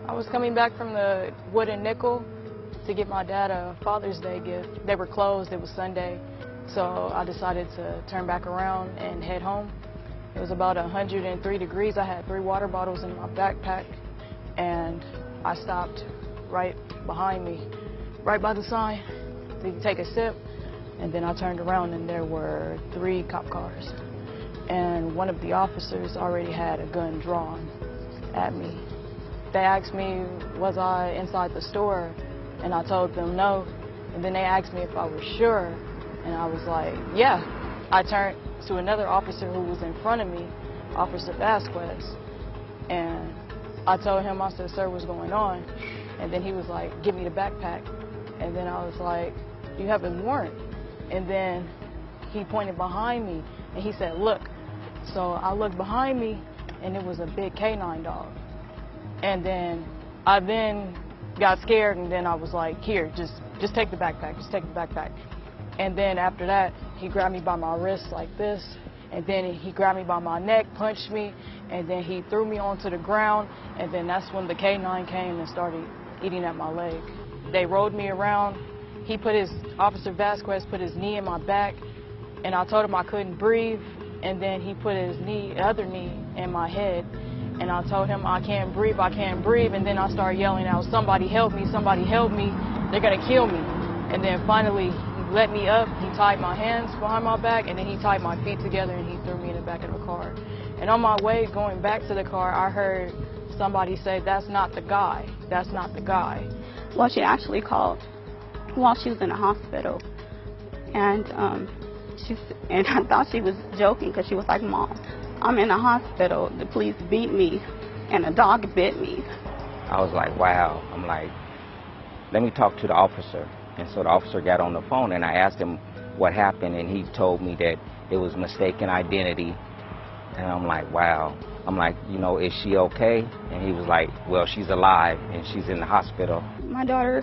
I was coming back from the Wood and Nickel to get my dad a Father's Day gift. They were closed, it was Sunday, so I decided to turn back around and head home. It was about 103 degrees. I had 3 water bottles in my backpack, and I stopped right behind me, right by the sign, to take a sip, and then I turned around and there were 3 cop cars. And one of the officers already had a gun drawn at me. They asked me, was I inside the store? And I told them no. And then they asked me if I was sure. And I was like, yeah. I turned to another officer who was in front of me, Officer Vasquez. And I told him, I said, sir, what's going on? And then he was like, give me the backpack. And then I was like, do you have a warrant? And then he pointed behind me and he said, look. So I looked behind me and it was a big canine dog. And then I got scared, and then I was like, here, just take the backpack, just take the backpack. And then after that, he grabbed me by my wrist like this, and then he grabbed me by my neck, punched me, and then he threw me onto the ground, and then that's when the K9 came and started eating at my leg. They rolled me around. Officer Vasquez put his knee in my back, and I told him I couldn't breathe, and then he put his other knee in my head. And I told him, I can't breathe, and then I started yelling out, somebody help me, they're gonna kill me. And then finally, he let me up, he tied my hands behind my back, and then he tied my feet together and he threw me in the back of the car. And on my way going back to the car, I heard somebody say, that's not the guy, that's not the guy. Well, she actually called while she was in the hospital, and I thought she was joking because she was like, Mom, I'm in the hospital, the police beat me, and a dog bit me. I was like, wow. I'm like, let me talk to the officer. And so the officer got on the phone, and I asked him what happened, and he told me that it was mistaken identity. And I'm like, wow. I'm like, you know, is she okay? And he was like, well, she's alive, and she's in the hospital. My daughter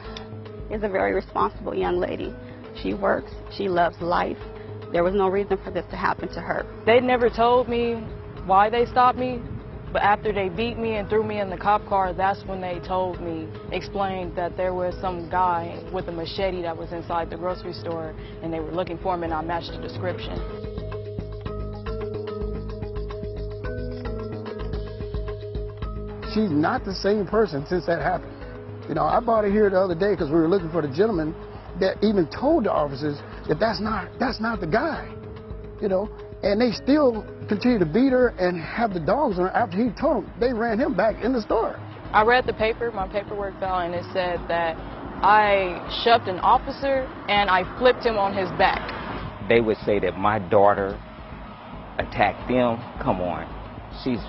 is a very responsible young lady. She works, she loves life. There was no reason for this to happen to her. They never told me why they stopped me, but after they beat me and threw me in the cop car, that's when they told me, explained that there was some guy with a machete that was inside the grocery store, and they were looking for him, and I matched the description. She's not the same person since that happened. You know, I brought her here the other day because we were looking for the gentleman that even told the officers that that's not the guy, you know, and they still continue to beat her and have the dogs on her after he told them. They ran him back in the store. I read the paper, my paperwork fell, and it said that I shoved an officer and I flipped him on his back. They would say that my daughter attacked them. Come on, she's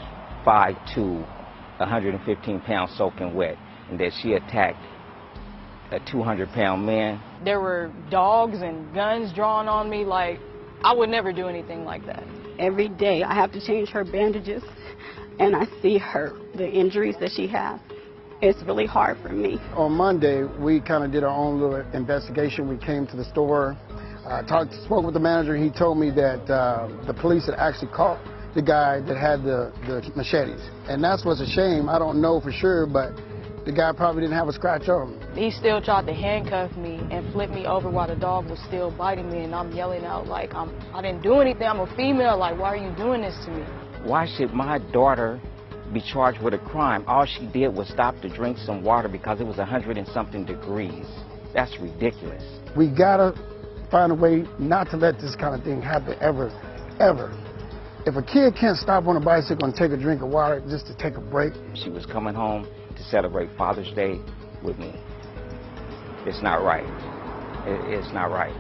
5'2", 115 pounds soaking wet, and that she attacked a 200-pound man. There were dogs and guns drawn on me. Like, I would never do anything like that. Every day I have to change her bandages, and I see the injuries that she has. It's really hard for me. On Monday, we kind of did our own little investigation. We came to the store, spoke with the manager. He told me that the police had actually caught the guy that had the machetes. And that's what's a shame. I don't know for sure, but the guy probably didn't have a scratch on him. He still tried to handcuff me and flip me over while the dog was still biting me, and I'm yelling out like, I didn't do anything, I'm a female, like, why are you doing this to me? Why should my daughter be charged with a crime? All she did was stop to drink some water because it was 100 and something degrees. That's ridiculous. We gotta find a way not to let this kind of thing happen ever, ever. If a kid can't stop on a bicycle and take a drink of water just to take a break. She was coming home to celebrate Father's Day with me. It's not right. It's not right.